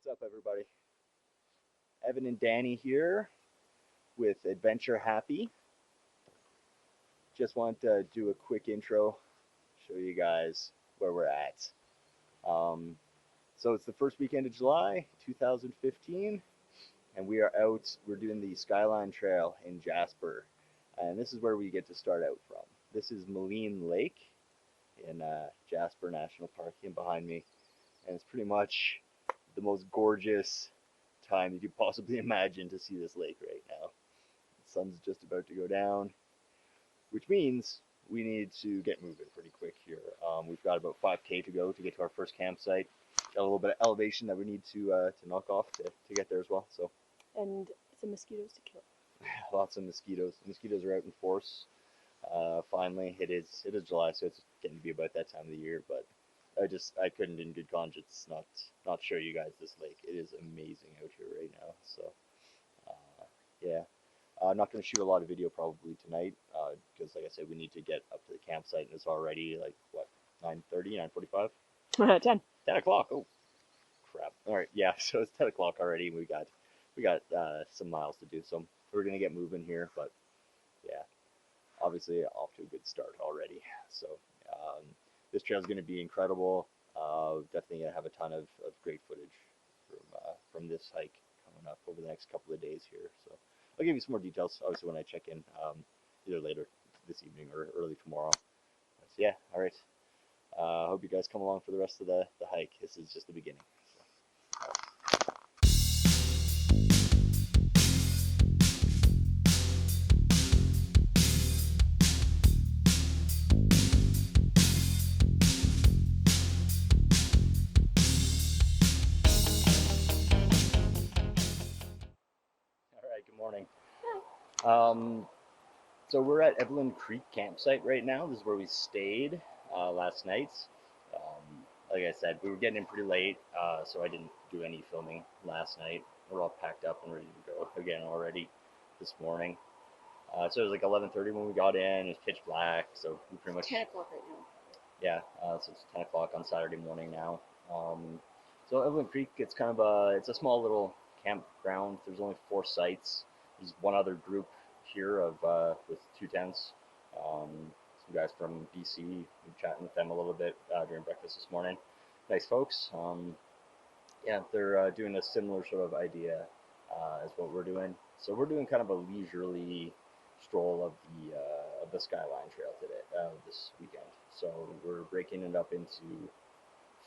What's up, everybody? Evan and Danny here with Adventure.Happy. Just want to do a quick intro, show you guys where we're at. Um, so it's the first weekend of July 2015, and we are out. We're doing the Skyline Trail in Jasper, and this is where we get to start out from. This is Moline Lake in Jasper National Park in behind me, and it's pretty much the most gorgeous time you could possibly imagine to see this lake right now. The sun's just about to go down, which means we need to get moving pretty quick here. We've got about 5K to go to get to our first campsite. Got a little bit of elevation that we need to knock off to get there as well. So, and some mosquitoes to kill. Lots of mosquitoes. The mosquitoes are out in force. Finally, it is July, so it's getting to be about that time of the year. But I couldn't in good conscience not show you guys this lake. It is amazing out here right now. So yeah, I'm not going to shoot a lot of video probably tonight because like I said, we need to get up to the campsite, and it's already like what, 9:30, 9:45? 10 o'clock. Oh crap. All right, yeah, so it's 10 o'clock already. We got some miles to do, so we're going to get moving here. But yeah, obviously off to a good start already. So this trail is going to be incredible. Definitely going to have a ton of great footage from this hike coming up over the next couple of days here. So I'll give you some more details, obviously, when I check in either later this evening or early tomorrow. So yeah, all right. I hope you guys come along for the rest of the hike. This is just the beginning. All right, good morning. So we're at Evelyn Creek campsite right now. This is where we stayed last night. Like I said, we were getting in pretty late, so I didn't do any filming last night. We're all packed up and ready to go again already this morning. So it was like 11:30 when we got in. It was pitch black, so we pretty much 10 o'clock right now. Yeah, so it's 10 o'clock on Saturday morning now. So Evelyn Creek, it's kind of it's a small little campground. There's only 4 sites. There's one other group here of with 2 tents. Some guys from BC. We chatting with them a little bit during breakfast this morning. Nice folks. Yeah, they're doing a similar sort of idea as what we're doing. So we're doing kind of a leisurely stroll of the Skyline Trail today, this weekend. So we're breaking it up into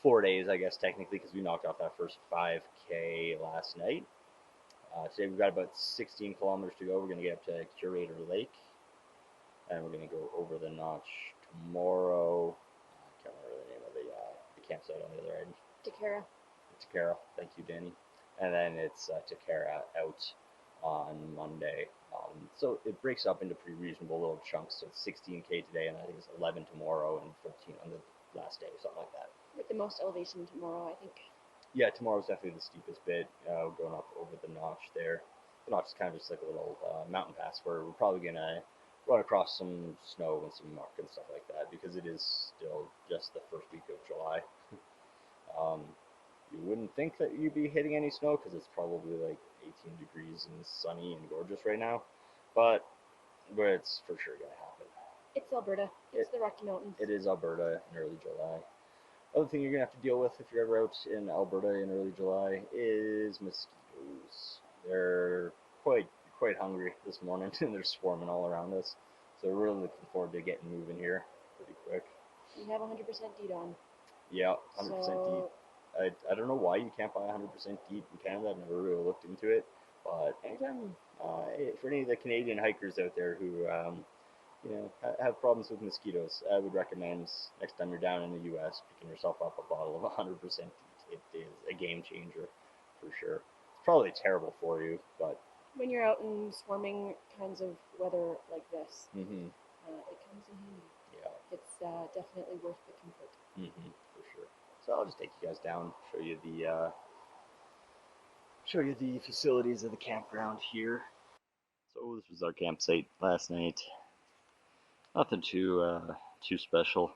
4 days, I guess technically, because we knocked off that first 5K last night. Today we've got about 16 kilometers to go. We're going to get up to Curator Lake, and we're going to go over the notch tomorrow. I can't remember the name of the campsite on the other end. Takara. Thank you, Danny. And then it's Takara out on Monday. So it breaks up into pretty reasonable little chunks. So it's 16K today, and I think it's 11 tomorrow, and 14 on the last day, something like that. With the most elevation tomorrow, I think. Yeah, tomorrow's definitely the steepest bit, going up over the notch there. The notch is kind of just like a little mountain pass where we're probably going to run across some snow and some muck and stuff like that, because it is still just the first week of July. You wouldn't think that you'd be hitting any snow because it's probably like 18 degrees and sunny and gorgeous right now, but it's for sure going to happen. It's Alberta. It's the Rocky Mountains. It is Alberta in early July. Other thing you're going to have to deal with if you're ever out in Alberta in early July is mosquitoes. They're quite hungry this morning, and they're swarming all around us. So we're really looking forward to getting moving here pretty quick. You have 100% DEET on. Yeah, 100% DEET. I don't know why you can't buy 100% DEET in Canada. I've never really looked into it. But anytime, for any of the Canadian hikers out there who have problems with mosquitoes, I would recommend next time you're down in the U.S. picking yourself up a bottle of 100% DEET. It is a game changer for sure. It's probably terrible for you, but when you're out in swarming kinds of weather like this, it comes in handy. Yeah, it's definitely worth the comfort. For sure. So I'll just take you guys down, show you the facilities of the campground here. So this was our campsite last night. Nothing too special.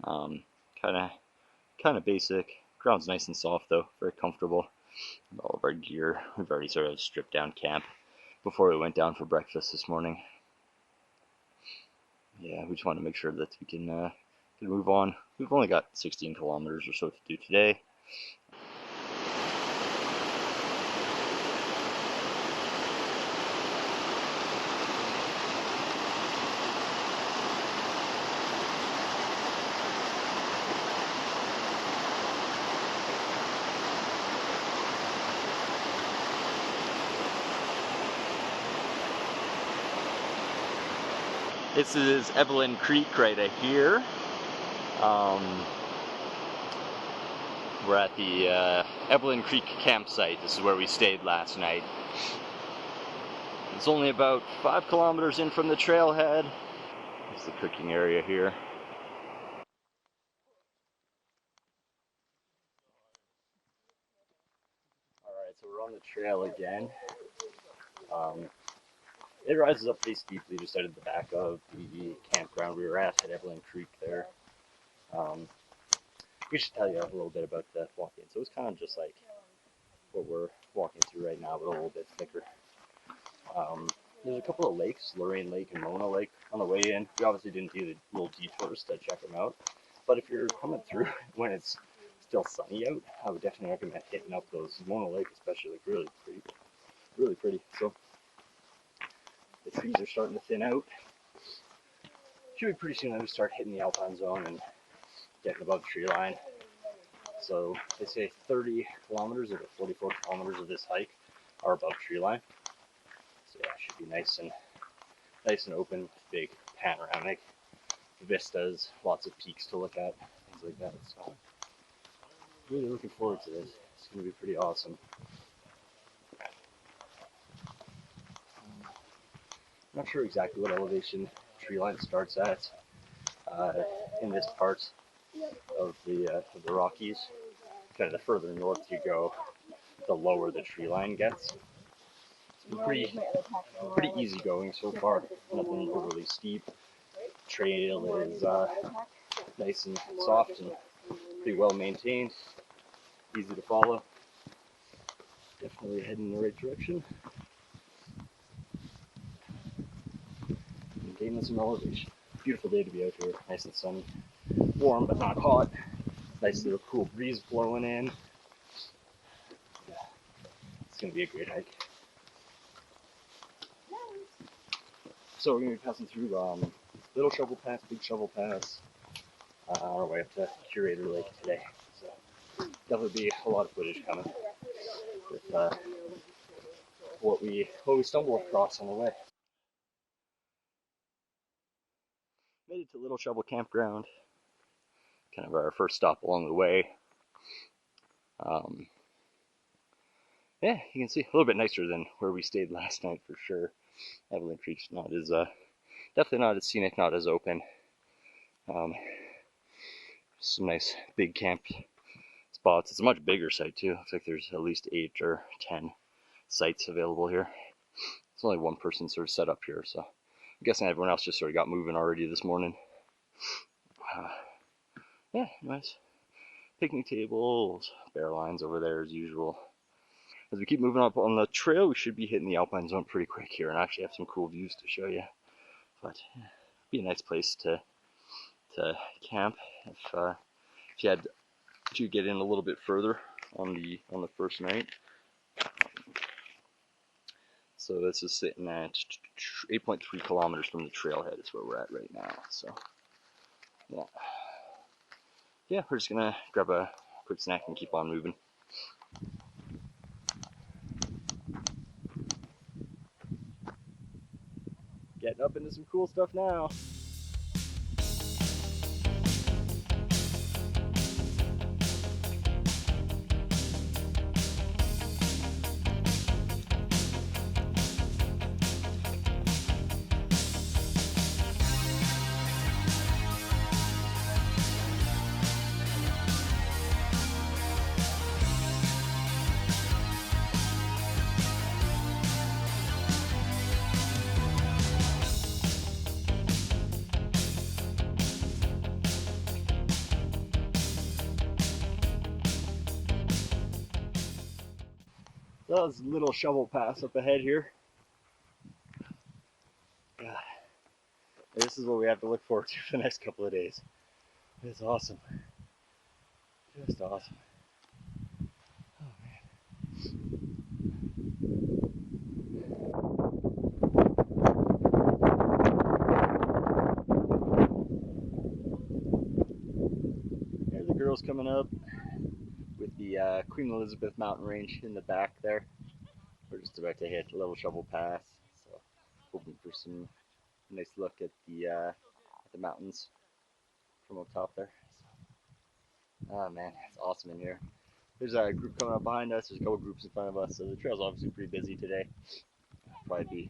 Kind of basic. Ground's nice and soft though, very comfortable. all of our gear. We've already sort of stripped down camp before we went down for breakfast this morning. Yeah, we just want to make sure that we can move on. We've only got 16 kilometers or so to do today. This is Evelyn Creek right here. We're at the Evelyn Creek campsite. This is where we stayed last night. It's only about 5 kilometers in from the trailhead. There's the cooking area here. Alright, so we're on the trail again. It rises up pretty steeply just out of the back of the campground we were at Evelyn Creek there. We should tell you a little bit about the walk-in. So it's kind of just like what we're walking through right now, but a little bit thicker. There's a couple of lakes, Lorraine Lake and Mona Lake, on the way in. We obviously didn't do the little detours to check them out. But if you're coming through when it's still sunny out, I would definitely recommend hitting up those. Mona Lake especially, like really pretty. Really pretty. So the trees are starting to thin out. Should be pretty soon. I would start hitting the alpine zone and getting above the tree line. So they say 30 kilometers or 44 kilometers of this hike are above tree line. So yeah, it should be nice and open with big panoramic vistas, lots of peaks to look at, things like that. So really looking forward to this. It's going to be pretty awesome. I'm not sure exactly what elevation tree line starts at in this part of the Rockies. Kind of the further north you go, the lower the tree line gets. It's been pretty easy going so far. Nothing overly steep. Trail is nice and soft and pretty well maintained. Easy to follow. Definitely heading in the right direction. And gaining some elevation. Beautiful day to be out here. Nice and sunny. Warm but not hot. Nice little cool breeze blowing in. Yeah, it's going to be a great hike. So we're going to be passing through Little Shovel Pass, Big Shovel Pass on our way up to Curator Lake today. So definitely be a lot of footage coming with what we stumble across on the way. Made it to Little Shovel Campground. Kind of our first stop along the way. Yeah, you can see a little bit nicer than where we stayed last night for sure. Evelyn Creek's not as definitely not as scenic, not as open. Some nice big camp spots. It's a much bigger site too. Looks like there's at least 8 or 10 sites available here. It's only one person sort of set up here, so I'm guessing everyone else just sort of got moving already this morning. Yeah, nice picnic tables, bear lines over there as usual. As we keep moving up on the trail, we should be hitting the alpine zone pretty quick here and actually have some cool views to show you. But yeah, be a nice place to camp if you get in a little bit further on the first night. So this is sitting at 8.3 kilometers from the trailhead is where we're at right now. So yeah, we're just gonna grab a quick snack and keep on moving. Getting up into some cool stuff now. So that was a little shovel pass up ahead here. God, this is what we have to look forward to for the next couple of days. It's awesome. Just awesome. Oh man. There's the girls coming up with the Queen Elizabeth mountain range in the back there. We're just about to hit Level Shovel Pass, so hoping for some nice look at the mountains from up top there. So, oh man, it's awesome in here. There's a group coming up behind us. There's a couple groups in front of us, so the trail's obviously pretty busy today. Probably be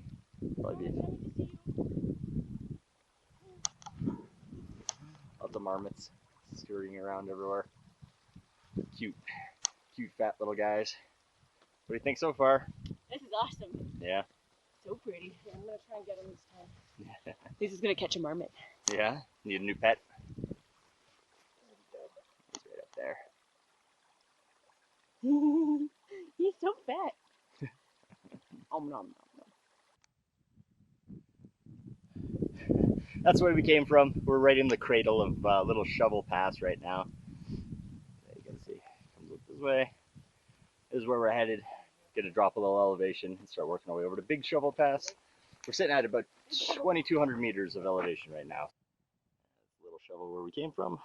lots of marmots scurrying around everywhere. Cute, cute fat little guys. What do you think so far? This is awesome. Yeah. So pretty. Yeah, I'm gonna try and get him this time. This is gonna catch a marmot. Yeah. Need a new pet. He's right up there. He's so fat. Nom nom nom. That's where we came from. We're right in the cradle of Little Shovel Pass right now. You can see, comes up this way. This is where we're headed. Gonna drop a little elevation and start working our way over to Big Shovel Pass. We're sitting at about 2,200 meters of elevation right now. Little Shovel where we came from.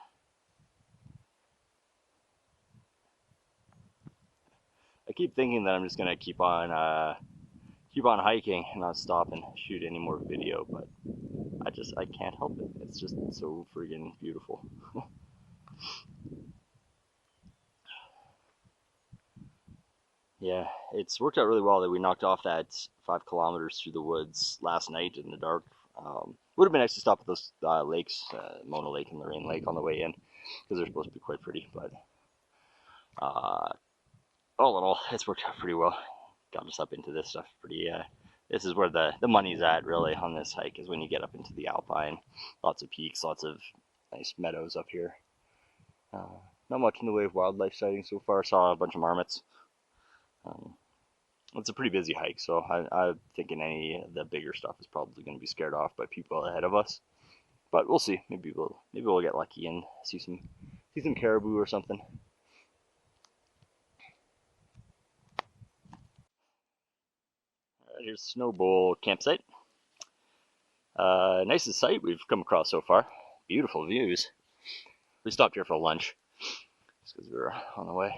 I keep thinking that I'm just gonna keep on hiking and not stop and shoot any more video, but I can't help it. It's just so friggin' beautiful. Yeah, it's worked out really well that we knocked off that 5 kilometers through the woods last night in the dark. Would have been nice to stop at those lakes, Mona Lake and Lorraine Lake on the way in, because they're supposed to be quite pretty, but all in all, it's worked out pretty well. Got us up into this stuff pretty, this is where the money's at really on this hike, is when you get up into the alpine. Lots of peaks, lots of nice meadows up here. Not much in the way of wildlife sightings so far. Saw a bunch of marmots. It's a pretty busy hike, so I'm thinking any of the bigger stuff is probably going to be scared off by people ahead of us. But we'll see. Maybe we'll get lucky and see some caribou or something. Here's Snow Bowl campsite. Nicest site we've come across so far. Beautiful views. We stopped here for lunch just because we were on the way,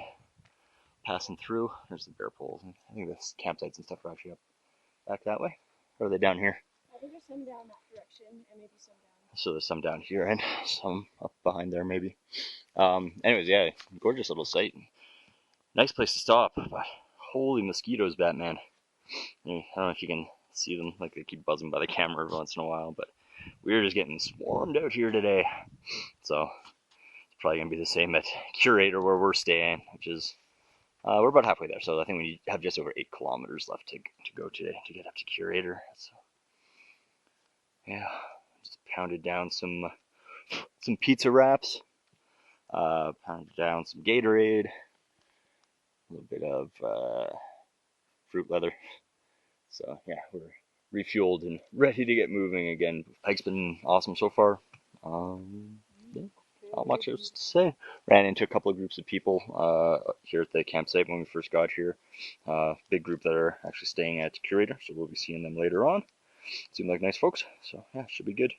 passing through. There's the bear poles. I think the campsites and stuff are actually up back that way. Or are they down here? I think there's some down that direction and maybe some down. So there's some down here and some up behind there maybe. Anyways, yeah, gorgeous little site. Nice place to stop, but holy mosquitoes, Batman. I don't know if you can see them, like they keep buzzing by the camera every once in a while, but we're just getting swarmed out here today. So it's probably gonna be the same at Curator where we're staying, which is we're about halfway there. So I think we have just over 8 kilometers left to go today to get up to Curator. So yeah, just pounded down some pizza wraps, pounded down some Gatorade, a little bit of fruit leather. So yeah, we're refueled and ready to get moving again. Hike's been awesome so far. Yeah, not much else to say. Ran into a couple of groups of people here at the campsite when we first got here. Big group that are actually staying at Curator, so we'll be seeing them later on. Seem like nice folks, so yeah, should be good.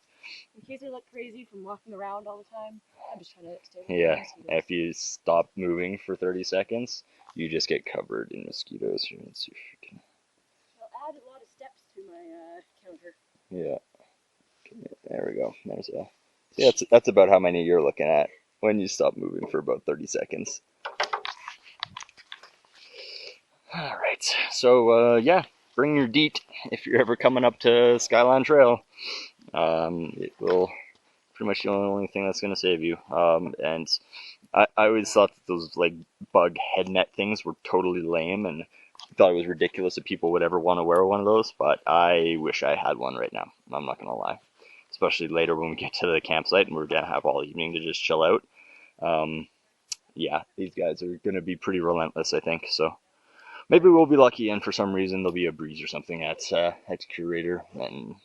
In case I look crazy from walking around all the time, I'm just trying to stay away from mosquitoes. If you stop moving for 30 seconds, you just get covered in mosquitoes. Here, let's see if you can. I'll add a lot of steps to my counter. Yeah. Okay, there we go. There's a. Yeah, that's about how many you're looking at when you stop moving for about 30 seconds. All right. So yeah, bring your DEET if you're ever coming up to Skyline Trail. It will pretty much the only thing that's going to save you. And I always thought that those like bug head net things were totally lame, and thought it was ridiculous that people would ever want to wear one of those. But I wish I had one right now. I'm not going to lie. Especially later when we get to the campsite and we're going to have all evening to just chill out. Yeah, these guys are going to be pretty relentless, I think. So maybe we'll be lucky, and for some reason there'll be a breeze or something at Curator, and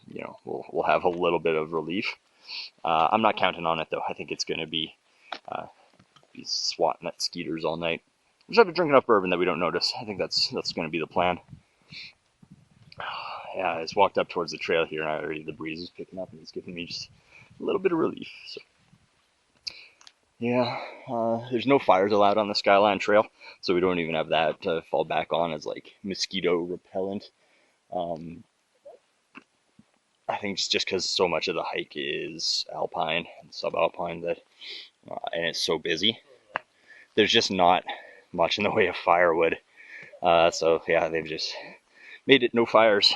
we'll have a little bit of relief. I'm not counting on it though. I think it's going to be swatting at skeeters all night. We just have to drink enough bourbon that we don't notice. I think that's going to be the plan. Yeah, I just walked up towards the trail here, and already the breeze is picking up, and it's giving me just a little bit of relief. So, yeah, there's no fires allowed on the Skyline Trail, so we don't even have that to fall back on as like mosquito repellent. I think it's just because so much of the hike is alpine and subalpine that, and it's so busy. There's just not much in the way of firewood. So yeah, they've just made it no fires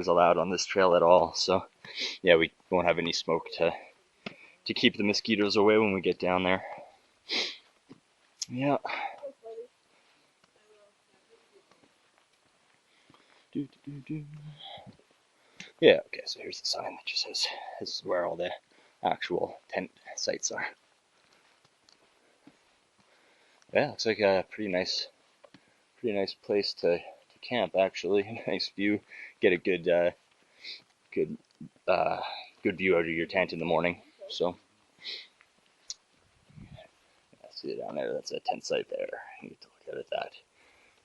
allowed on this trail at all. So yeah, we won't have any smoke to keep the mosquitoes away when we get down there. Yeah. Yeah, okay, so here's the sign that just says this is where all the actual tent sites are. Yeah, looks like a pretty nice place to camp, actually. Nice view. Get a good view out of your tent in the morning. So see it down there. That's a tent site there. You get to look at that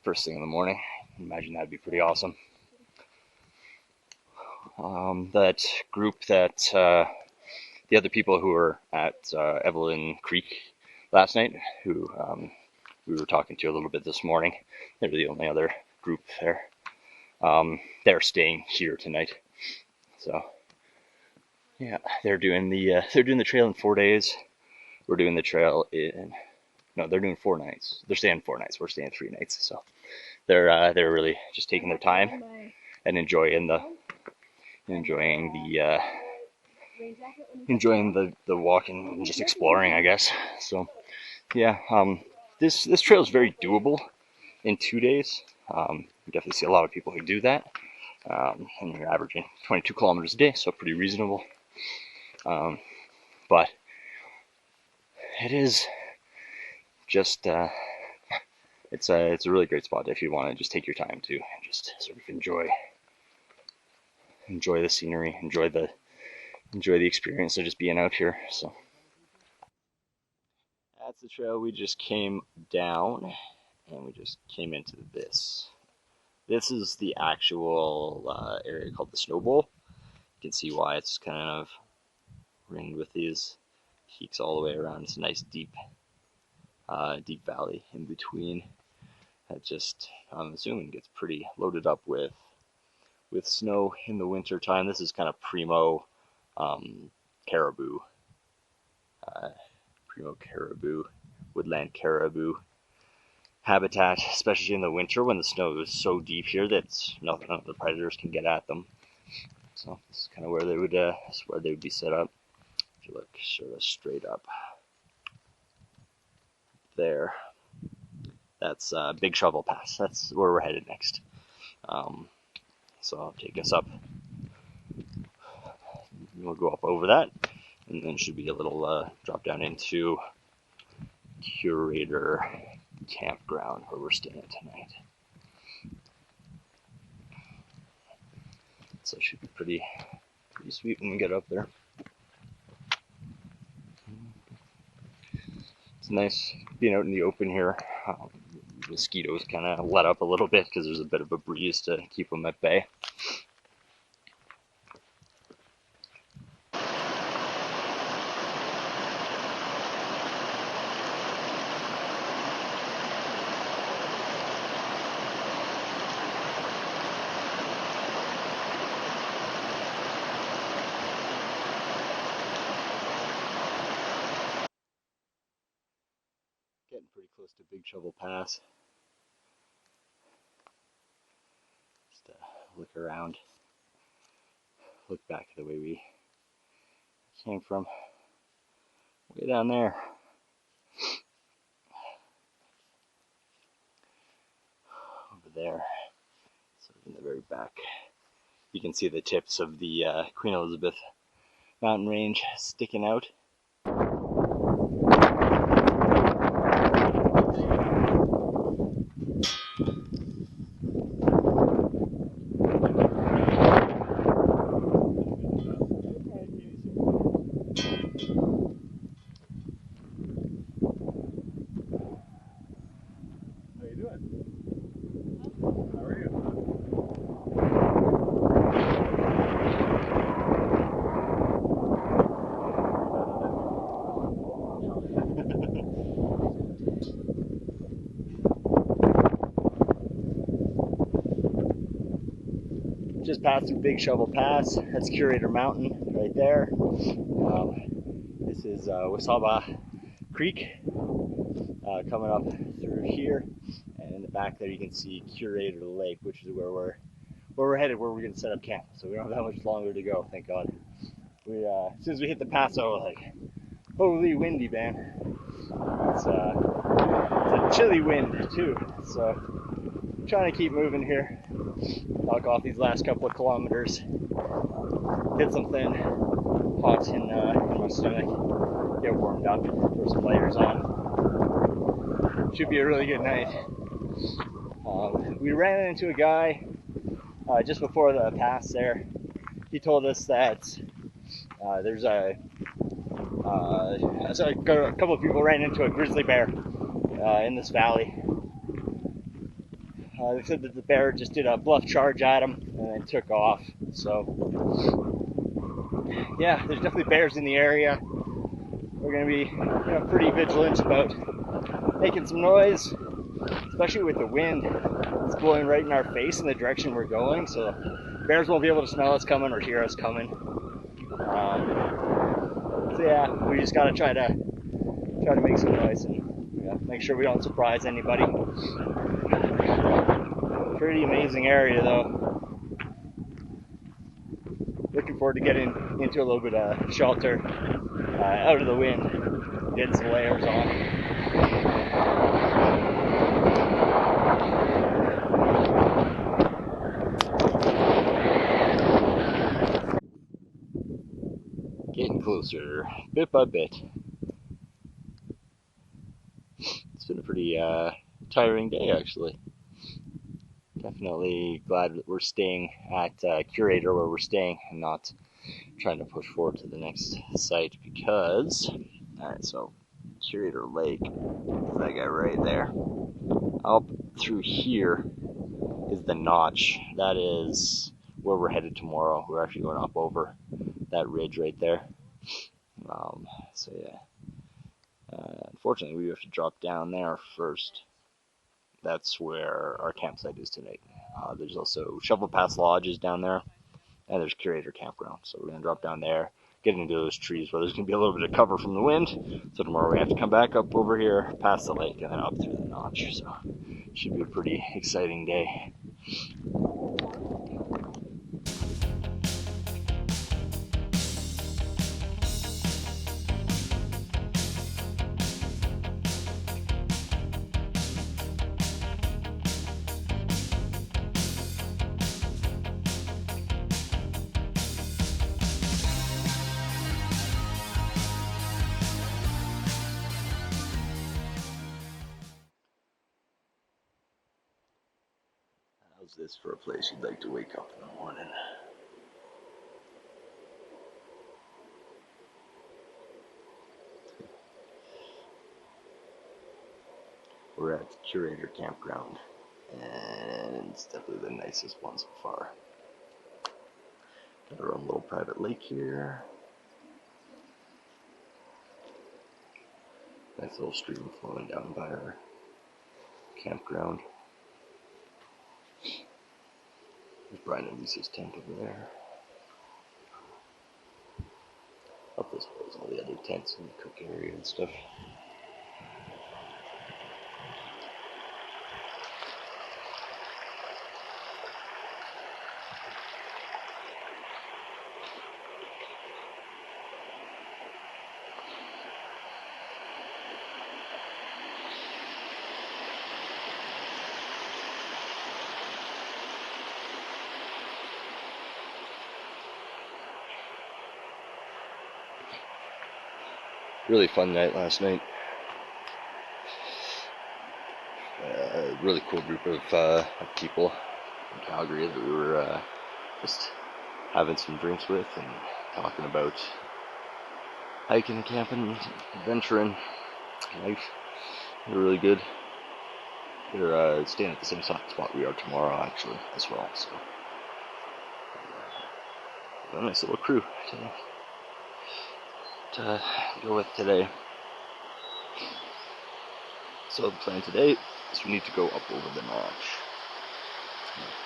first thing in the morning. Imagine that'd be pretty awesome. That group that the other people who were at Evelyn Creek last night, who we were talking to a little bit this morning, they're the only other group there. They're staying here tonight. So yeah, they're doing the trail in 4 days. We're doing the trail they're doing 4 nights. They're staying 4 nights. We're staying 3 nights. So they're really just taking their time and enjoying the walking and just exploring, I guess. So yeah, this trail is very doable in 2 days. You definitely see a lot of people who do that, and you're averaging 22 kilometers a day, so pretty reasonable. But it is just it's a really great spot if you want to just take your time to and just sort of enjoy the scenery, enjoy the experience of just being out here. So that's the trail we just came down, and we just came into this. This is the actual area called the Snow Bowl. You can see why it's kind of ringed with these peaks all the way around. It's a nice deep valley in between. That just, I'm assuming, gets pretty loaded up with snow in the winter time. This is kind of primo caribou, woodland caribou habitat, especially in the winter when the snow is so deep here that none of the predators can get at them. So this is kind of where they would be set up. If you look sort of straight up there, that's Big Shovel Pass. That's where we're headed next. So I'll take us up. We'll go up over that, and then should be a little drop down into Curator Campground where we're staying tonight. So it should be pretty sweet when we get up there. It's nice being out in the open here. Mosquitoes kind of let up a little bit because there's a bit of a breeze to keep them at bay. Getting pretty close to Big Shovel Pass. Just look around, look back the way we came from, way down there. Over there, sort of in the very back, you can see the tips of the Queen Elizabeth mountain range sticking out. just passed through Big Shovel Pass. That's Curator Mountain right there. This is Wasaba Creek coming up through here, and in the back there you can see Curator Lake, which is where we're headed, where we're gonna set up camp. So we don't have that much longer to go, thank God. We as soon as we hit the pass, I was like, holy windy, man. It's a chilly wind too. So I'm trying to keep moving here, knock off these last couple of kilometers, get something hot in my stomach, get warmed up, throw some layers on. Should be a really good night. We ran into a guy just before the pass there. He told us that there's so a couple of people ran into a grizzly bear in this valley. They said that the bear just did a bluff charge at him and then took off. So yeah, there's definitely bears in the area. We're gonna be pretty vigilant about making some noise, especially with the wind. It's blowing right in our face in the direction we're going, so bears won't be able to smell us coming or hear us coming. So yeah, we just gotta try to make some noise and make sure we don't surprise anybody. Pretty amazing area though. Looking forward to getting into a little bit of shelter out of the wind, getting some layers on. Getting closer, bit by bit. It's been a pretty tiring day, actually. Definitely glad that we're staying at Curator where we're staying and not trying to push forward to the next site because, alright, so Curator Lake is that guy right there. Up through here is the Notch. That is where we're headed tomorrow. We're actually going up over that ridge right there. So yeah, unfortunately we have to drop down there first. That's where our campsite is tonight. There's also Shovel Pass Lodges down there, and there's Curator Campground. So we're gonna drop down there, get into those trees where there's gonna be a little bit of cover from the wind. So tomorrow we have to come back up over here, past the lake, and then up through the Notch. So it should be a pretty exciting day. How's this for a place you'd like to wake up in the morning? We're at the Curator Campground, and it's definitely the nicest one so far. Got our own little private lake here. Nice little stream flowing down by our campground. There's Brian and Lisa's tent over there. Up this way is all the other tents and the cook area and stuff. Really fun night last night. Really cool group of people in Calgary that we were just having some drinks with and talking about hiking, camping, adventuring. Life. They're really good. They're staying at the same spot we are tomorrow, actually, as well. So, a nice little crew to go with today. So the plan today is we need to go up over the Notch.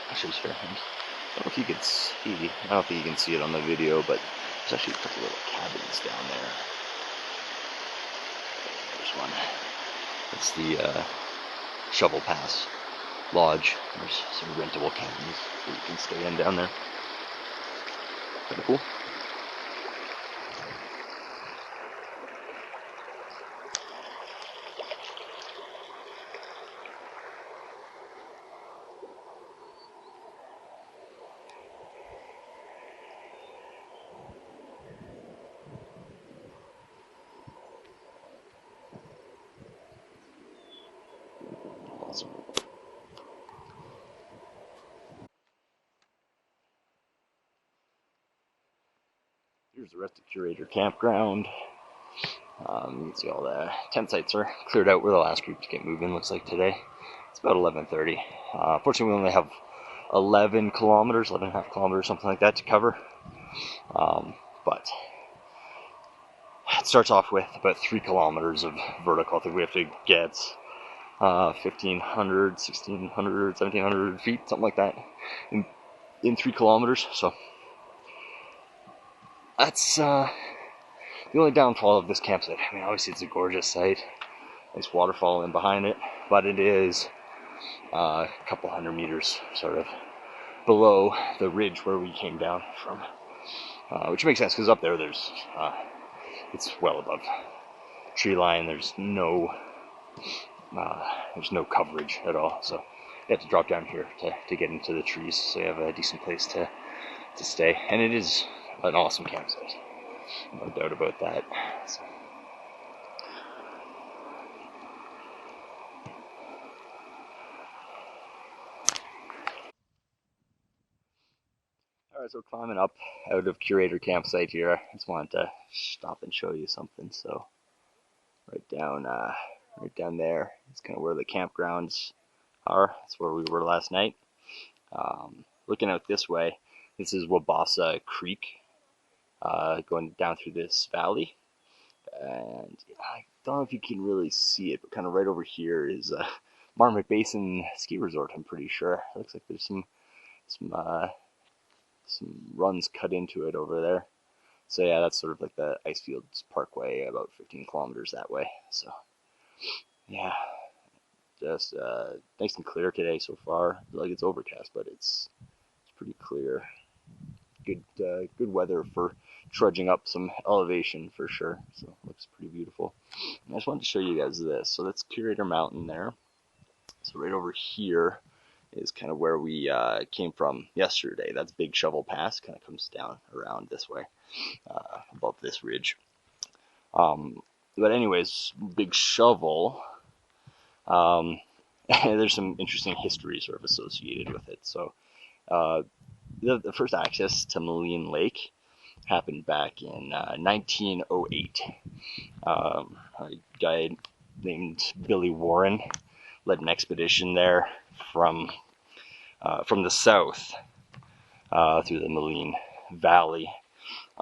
I'll show you his fair hand. don't know if you can see, I don't think you can see it on the video, but there's actually a couple little cabins down there. There's one. It's the Shovel Pass Lodge. There's some rentable cabins that you can stay in down there. Kind of cool. Awesome. Here's the rest of Curator Campground. You can see all the tent sites are cleared out. We're the last group to get moving, looks like today. It's about 11:30. Fortunately, we only have 11 kilometers, 11.5 kilometers, something like that to cover. But it starts off with about 3 kilometers of vertical. I think we have to get 1,500, 1,600, 1,700 feet, something like that, in 3 kilometers. So that's the only downfall of this campsite. I mean, obviously it's a gorgeous site, nice waterfall in behind it, but it is a couple hundred meters sort of below the ridge where we came down from, which makes sense because up there it's well above tree line. There's no coverage at all, so you have to drop down here to get into the trees, so you have a decent place to stay, and it is an awesome campsite, no doubt about that. So. Alright, so climbing up out of Curator Campsite here, I just wanted to stop and show you something. So right down there is kind of where the campgrounds are. That's where we were last night. Looking out this way, this is Wabasa Creek, going down through this valley. And I don't know if you can really see it, but kind of right over here is Marmot Basin Ski Resort, I'm pretty sure. It looks like there's some runs cut into it over there. So yeah, that's sort of like the Icefields Parkway, about 15 kilometers that way. So yeah, just nice and clear today so far. Like it's overcast, but it's pretty clear. Good weather for trudging up some elevation for sure. So it looks pretty beautiful. And I just wanted to show you guys this. So that's Curator Mountain there. So right over here is kind of where we came from yesterday. That's Big Shovel Pass, kind of comes down around this way, above this ridge. But anyways, Big Shovel, there's some interesting history sort of associated with it. So the first access to Maligne Lake happened back in 1908. A guy named Billy Warren led an expedition there from the south through the Maligne Valley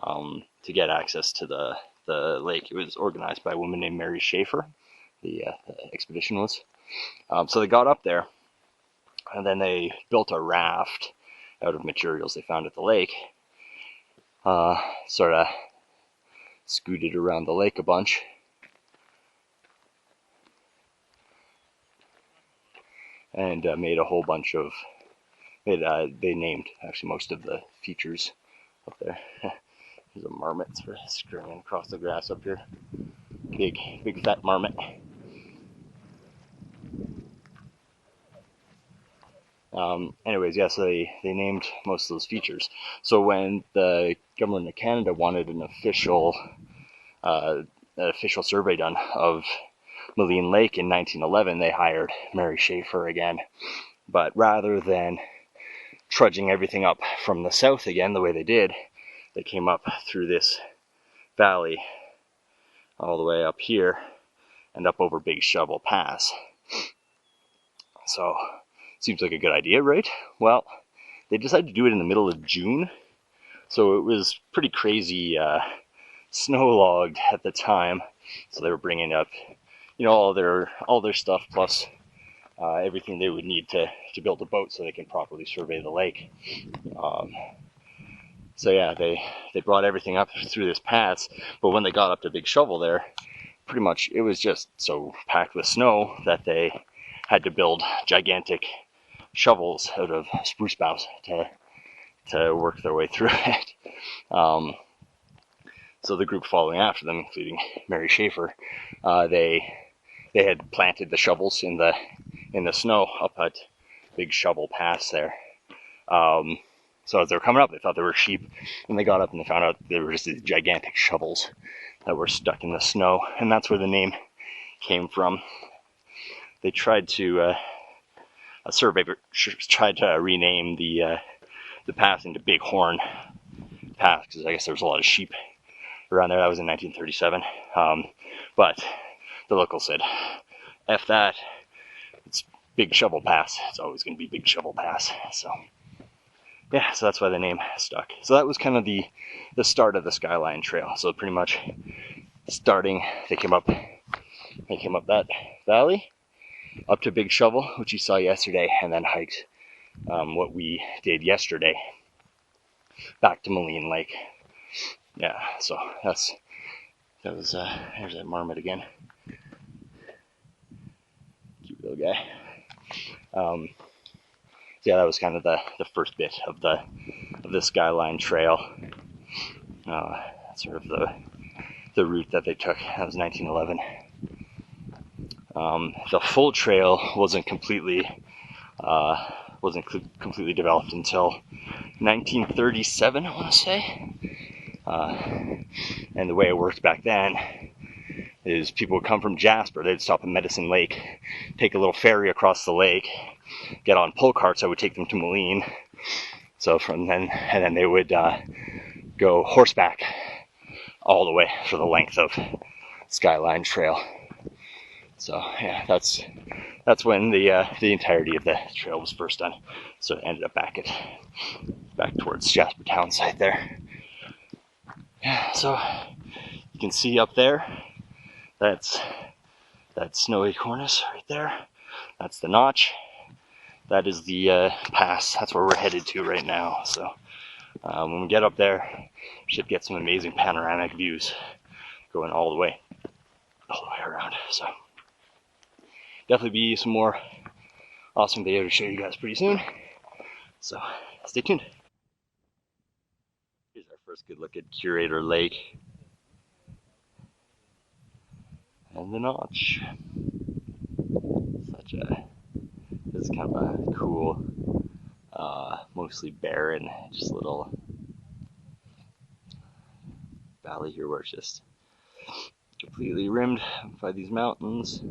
to get access to the lake. It was organized by a woman named Mary Schaefer, the expedition was. So they got up there, and then they built a raft out of materials they found at the lake, sort of scooted around the lake a bunch, and made a whole bunch of they named actually most of the features up there. There's a marmot sort of scurrying across the grass up here. Big fat marmot. Anyways, yeah, so they named most of those features. So when the government of Canada wanted an official survey done of Maligne Lake in 1911, they hired Mary Schaefer again. But rather than trudging everything up from the south again the way they did, they came up through this valley all the way up here and up over Big Shovel Pass. So seems like a good idea, right? Well, they decided to do it in the middle of June, so it was pretty crazy snow-logged at the time. So they were bringing up, all their stuff plus everything they would need to build a boat so they can properly survey the lake. So yeah, they brought everything up through this pass, but when they got up to Big Shovel there, pretty much it was just so packed with snow that they had to build gigantic shovels out of spruce boughs to work their way through it. So the group following after them, including Mary Schaefer, they had planted the shovels in the snow up at Big Shovel Pass there. So as they were coming up, they thought they were sheep, and they got up and they found out they were just these gigantic shovels that were stuck in the snow, and that's where the name came from. They tried to a surveyor tried to rename the pass into Big Horn Pass because I guess there was a lot of sheep around there. That was in 1937, but the locals said, "F that, it's Big Shovel Pass. It's always going to be Big Shovel Pass." So yeah, so that's why the name stuck. So that was kind of the start of the Skyline Trail. So pretty much starting, they came up that valley up to Big Shovel, which you saw yesterday, and then hiked what we did yesterday back to Moline Lake. Yeah, so that was there's that marmot again, cute little guy. So yeah, that was kind of the first bit of the Skyline Trail. Sort of the route that they took. That was 1911. The full trail wasn't completely developed until 1937, I want to say. And the way it worked back then is people would come from Jasper. They'd stop at Medicine Lake, take a little ferry across the lake, get on pull carts that would take them to Moline. So then they would go horseback all the way for the length of Skyline Trail. So yeah, that's when the entirety of the trail was first done. So it ended up back towards Jasper Town site there. Yeah, so you can see up there, that's that snowy cornice right there. That's the notch. That is the pass. That's where we're headed to right now. So when we get up there, we should get some amazing panoramic views going all the way around. So definitely be some more awesome video to show you guys pretty soon. So stay tuned. Here's our first good look at Curator Lake and the notch. This is kind of a cool, mostly barren, just little valley here where it's just completely rimmed by these mountains.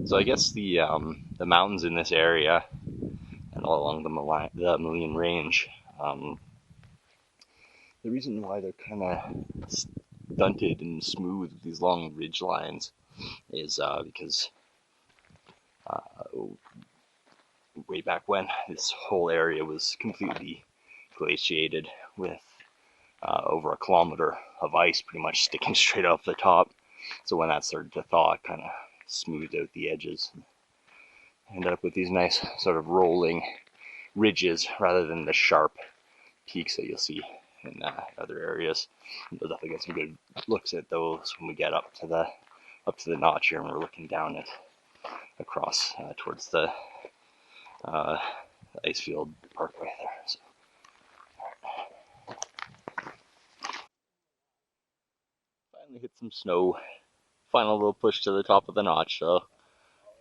So I guess the mountains in this area and all along the Moline Range, the reason why they're kind of stunted and smooth with these long ridge lines is because way back when this whole area was completely glaciated with over a kilometer of ice pretty much sticking straight off the top. So when that started to thaw, it kind of smoothed out the edges and ended up with these nice sort of rolling ridges rather than the sharp peaks that you'll see in other areas. We'll definitely get some good looks at those when we get up to the notch here, and we're looking down at across towards the Icefield Parkway there. So, finally hit some snow. Final little push to the top of the notch, so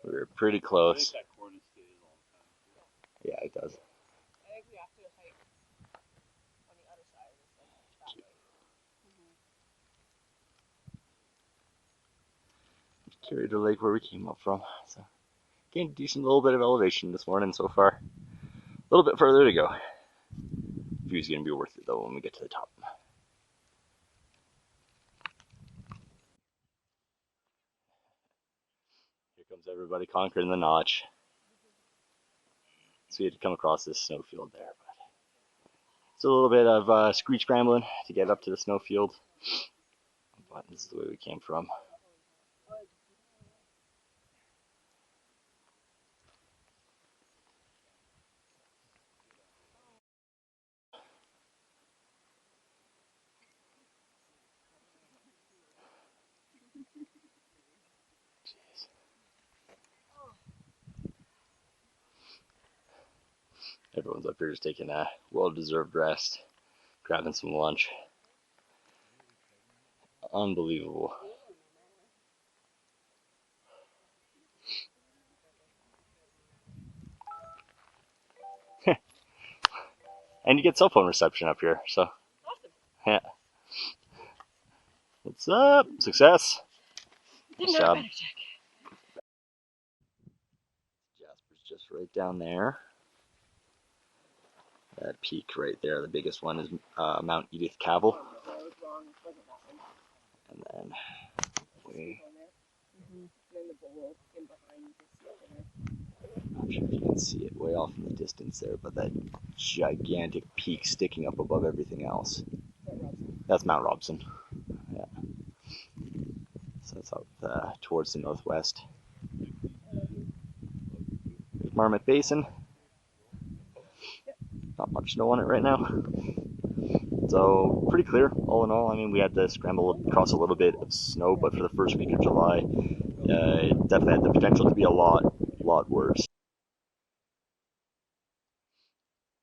we're pretty close. I think that cornice stays all the time. Yeah, it does. I think we have to hike on the other side of this, like that way. Curator Lake where we came up from. So gained a decent little bit of elevation this morning so far. A little bit further to go. View's gonna be worth it though when we get to the top. Here comes everybody conquering the notch. So we had to come across this snowfield there, but it's a little bit of screech scrambling to get up to the snowfield. But this is the way we came from. Everyone's up here just taking a well-deserved rest, grabbing some lunch. Unbelievable. And you get cell phone reception up here, so. Awesome. Yeah. What's up? Success. Didn't Nice know job. I better check. Jasper's just right down there. That peak right there, the biggest one is Mount Edith Cavell. I was wrong. It wasn't that one. And then we, And then the bowl in behind, you can see it there. I'm not sure if you can see it way off in the distance there, but that gigantic peak sticking up above everything else. That's Mount Robson. Yeah. So that's up towards the northwest. Marmot Basin. Not much snow on it right now. So pretty clear all in all. I mean, we had to scramble across a little bit of snow, but for the first week of July, it definitely had the potential to be a lot worse.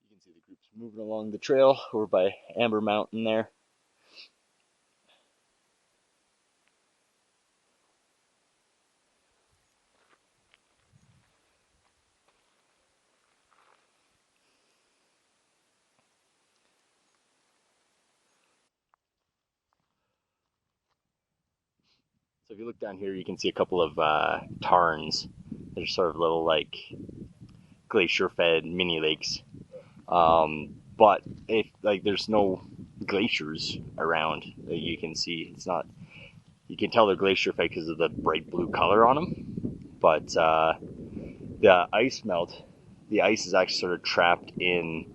You can see the groups moving along the trail over by Amber Mountain there. So if you look down here, you can see a couple of tarns. They're sort of little like glacier-fed mini lakes. But if like there's no glaciers around that you can see, it's not. You can tell they're glacier-fed because of the bright blue color on them. But the ice melt, the ice is actually sort of trapped in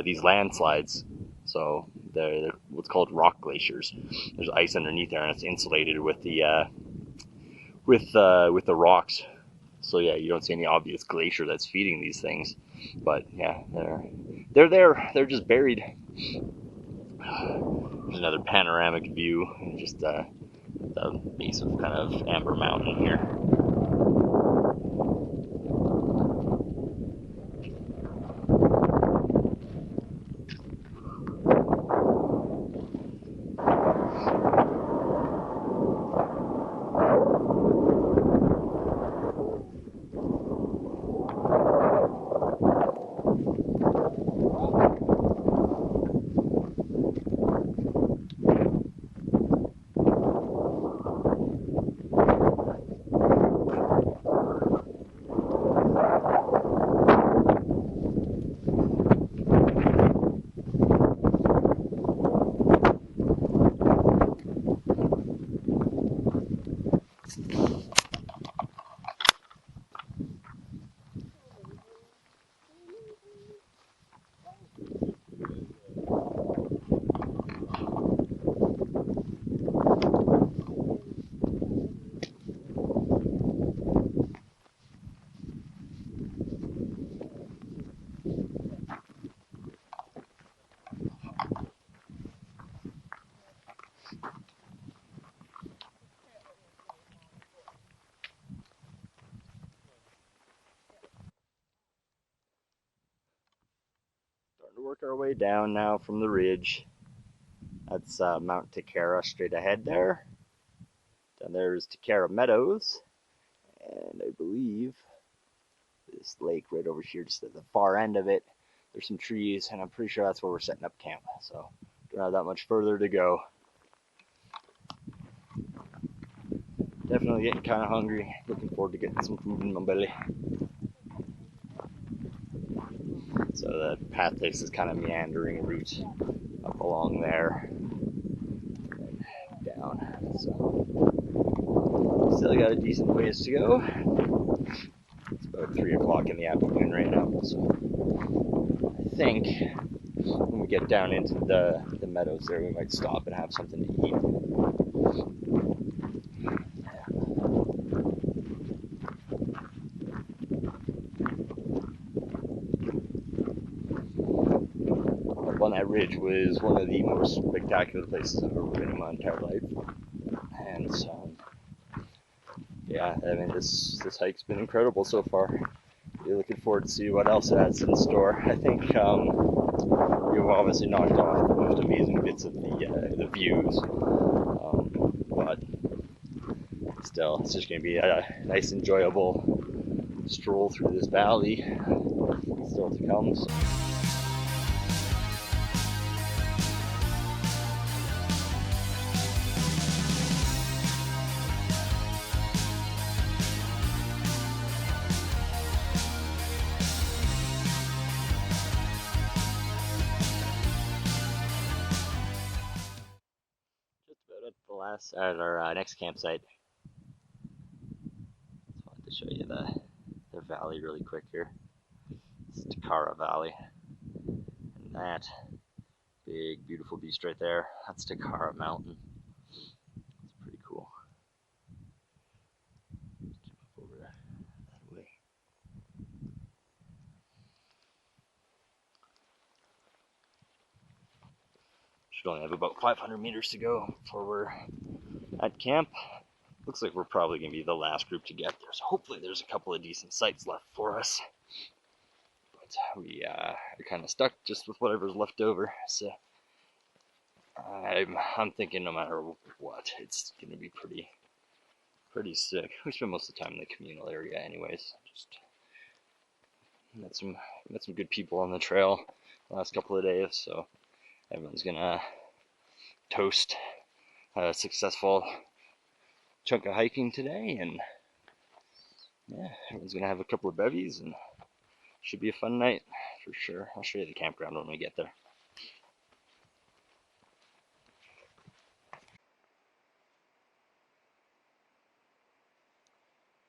these landslides. So they're what's called rock glaciers. There's ice underneath there, and it's insulated with the rocks. So yeah, you don't see any obvious glacier that's feeding these things. But yeah, they're there. They're just buried. There's another panoramic view, just the base of kind of Amber Mountain here. Starting to work our way down now from the ridge. That's Mount Takara straight ahead there. Down there is Takara Meadows. And I believe this lake right over here, just at the far end of it, there's some trees, and I'm pretty sure that's where we're setting up camp. So don't have that much further to go. Definitely getting kind of hungry. Looking forward to getting some food in my belly. So the path takes this kind of meandering route up along there and down. So still got a decent ways to go. It's about 3 o'clock in the afternoon right now. So I think when we get down into the meadows there, we might stop and have something to eat. Up on that ridge was one of the most spectacular places I've ever been in my entire life. And so, yeah, I mean, this hike's been incredible so far. You're looking forward to see what else it has in store. I think you've obviously knocked off the most amazing bits of the views, but still, it's just going to be a nice, enjoyable stroll through this valley still to come. So. At our next campsite. Just wanted to show you the valley really quick here. It's Takara Valley, and that big beautiful beast right there, that's Takara Mountain. It's pretty cool. Jump up over that way. Should only have about 500 meters to go before we're at camp. Looks like we're probably going to be the last group to get there, so hopefully there's a couple of decent sites left for us. But we are kind of stuck just with whatever's left over, so I'm thinking no matter what, it's going to be pretty sick. We spend most of the time in the communal area anyways. Just met some good people on the trail the last couple of days, so everyone's going to toast a successful chunk of hiking today, and yeah, everyone's gonna have a couple of bevies, and should be a fun night for sure. I'll show you the campground when we get there.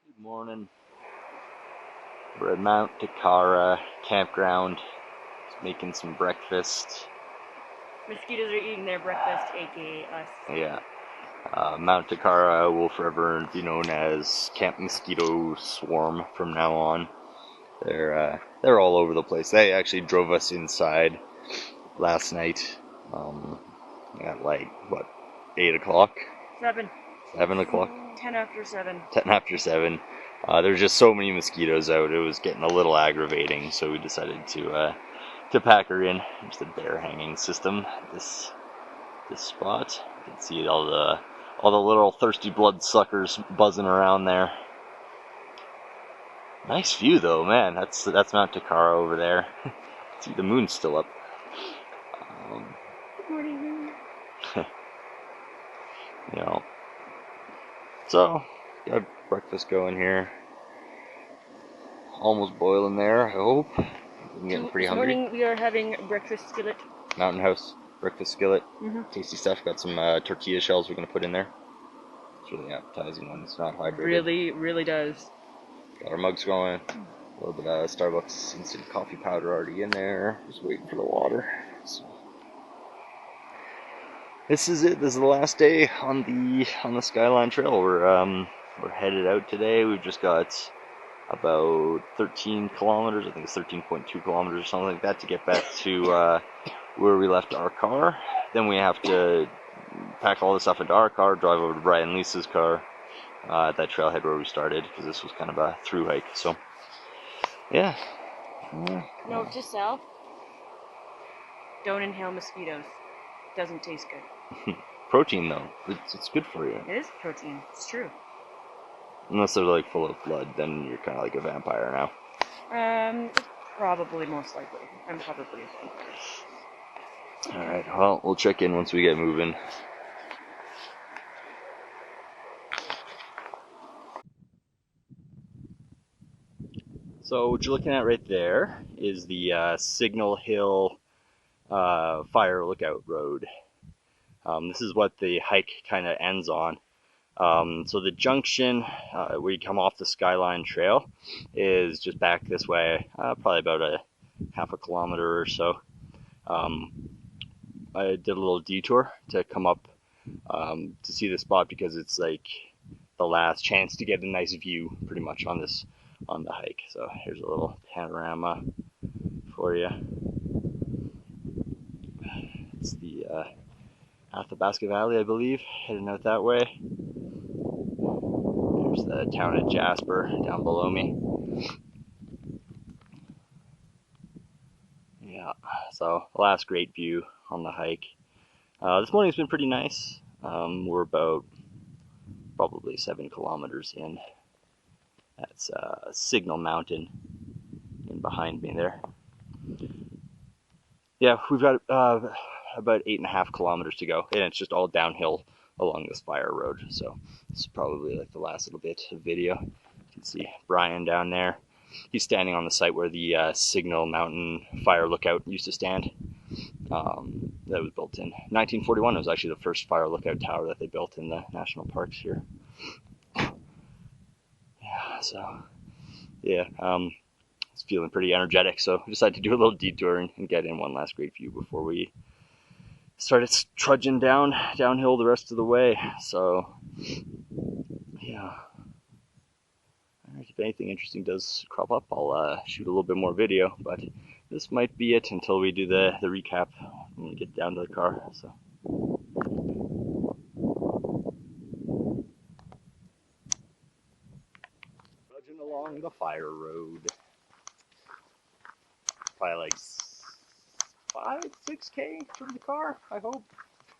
Good morning. We're at Mount Takara campground, just making some breakfast. Mosquitoes are eating their breakfast, aka us. Yeah. Mount Takara will forever be known as Camp Mosquito Swarm from now on. They're all over the place. They actually drove us inside last night at like, what, 8 o'clock? 7. 7 o'clock? 10 after 7. 10 after 7. There's just so many mosquitoes out, it was getting a little aggravating, so we decided to pack her in. There's the bear hanging system, this spot. You can see all the little thirsty bloodsuckers buzzing around there. Nice view though, man. That's Mount Takara over there. See, the moon's still up. Good morning, moon. You know. So, got breakfast going here. Almost boiling there, I hope. I'm getting pretty hungry. This morning we are having breakfast skillet. Mountain House breakfast skillet. Mm-hmm. Tasty stuff. Got some tortilla shells we're going to put in there. It's really appetizing when it's not hydrated. Really does. Got our mugs going. A little bit of Starbucks instant coffee powder already in there. Just waiting for the water. So. This is it. This is the last day on the Skyline Trail. We're headed out today. We've just got about 13 kilometers. I think it's 13.2 kilometers or something like that to get back to where we left our car. Then we have to pack all the stuff into our car, drive over to Brian and Lisa's car at that trailhead where we started, because this was kind of a through hike. So, yeah. Note to self: don't inhale mosquitoes. Doesn't taste good. Protein though, it's good for you. It is protein. It's true. Unless they're like full of blood, then you're kind of like a vampire now. Probably, most likely. I'm probably a vampire. Alright, well, we'll check in once we get moving. So what you're looking at right there is the Signal Hill Fire Lookout Road. This is what the hike kind of ends on. So the junction where you come off the Skyline Trail is just back this way, probably about a half a kilometer or so. I did a little detour to come up to see the spot, because it's like the last chance to get a nice view pretty much on the hike. So here's a little panorama for you. It's the Athabasca Valley, I believe, heading out that way. There's the town of Jasper down below me. So last great view on the hike. This morning's been pretty nice. We're about probably 7 kilometers in. That's Signal Mountain in behind me there. Yeah, we've got about 8.5 kilometers to go, and it's just all downhill along this fire road. So this is probably like the last little bit of video. You can see Brian down there. He's standing on the site where the Signal Mountain Fire Lookout used to stand. That was built in 1941. It was actually the first fire lookout tower that they built in the national parks here. Yeah, so yeah, it's feeling pretty energetic, so I decided to do a little detour and get in one last great view before we started trudging downhill the rest of the way. So yeah, if anything interesting does crop up, I'll shoot a little bit more video, but this might be it until we do the recap when we get down to the car. So trudging along the fire road, probably like 5-6K from the car, I hope.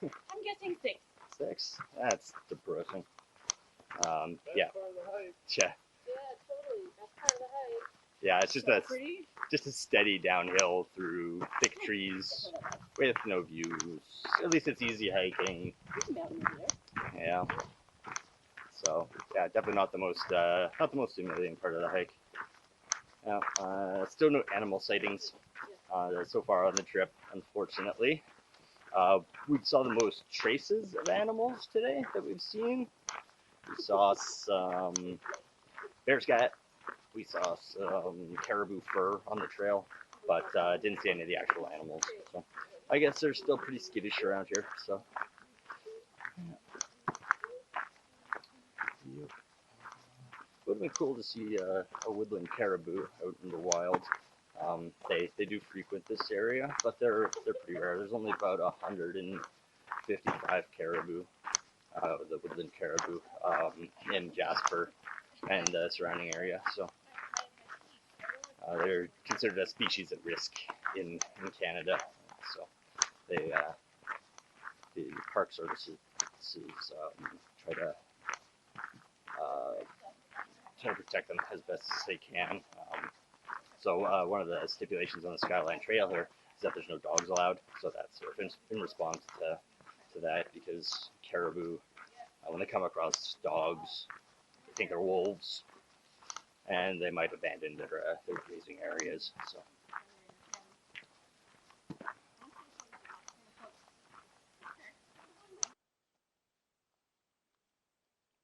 I'm guessing 6. 6? That's depressing. Yeah. Yeah, totally. That's part of the hike. Yeah, it's So pretty. just a steady downhill through thick trees with no views. At least it's easy hiking. There's a mountain over there. Yeah. So yeah, definitely not the most stimulating part of the hike. Yeah. Still no animal sightings so far on the trip, unfortunately. We saw the most traces of animals today that we've seen. We saw some bear scat. We saw some caribou fur on the trail, but didn't see any of the actual animals. So I guess they're still pretty skittish around here. So yep. Would have been cool to see a woodland caribou out in the wild. They do frequent this area, but they're pretty rare. There's only about 155 caribou, the woodland caribou, in Jasper and the surrounding area. So they're considered a species at risk in Canada. So they the park services try to protect them as best as they can. So one of the stipulations on the Skyline Trail here is that there's no dogs allowed. So that's sort of in response to that, because caribou, when they come across dogs, they think they're wolves, and they might abandon their grazing areas. So.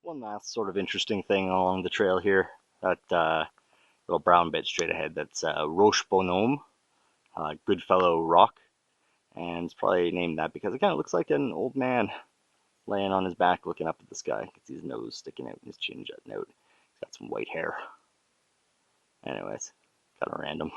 One last sort of interesting thing along the trail here, that little brown bit straight ahead, that's Roche Bonhomme, Goodfellow Rock, and it's probably named that because it kind of looks like an old man laying on his back looking up at the sky. You can see his nose sticking out and his chin jutting out. He's got some white hair. Anyways, kind of random.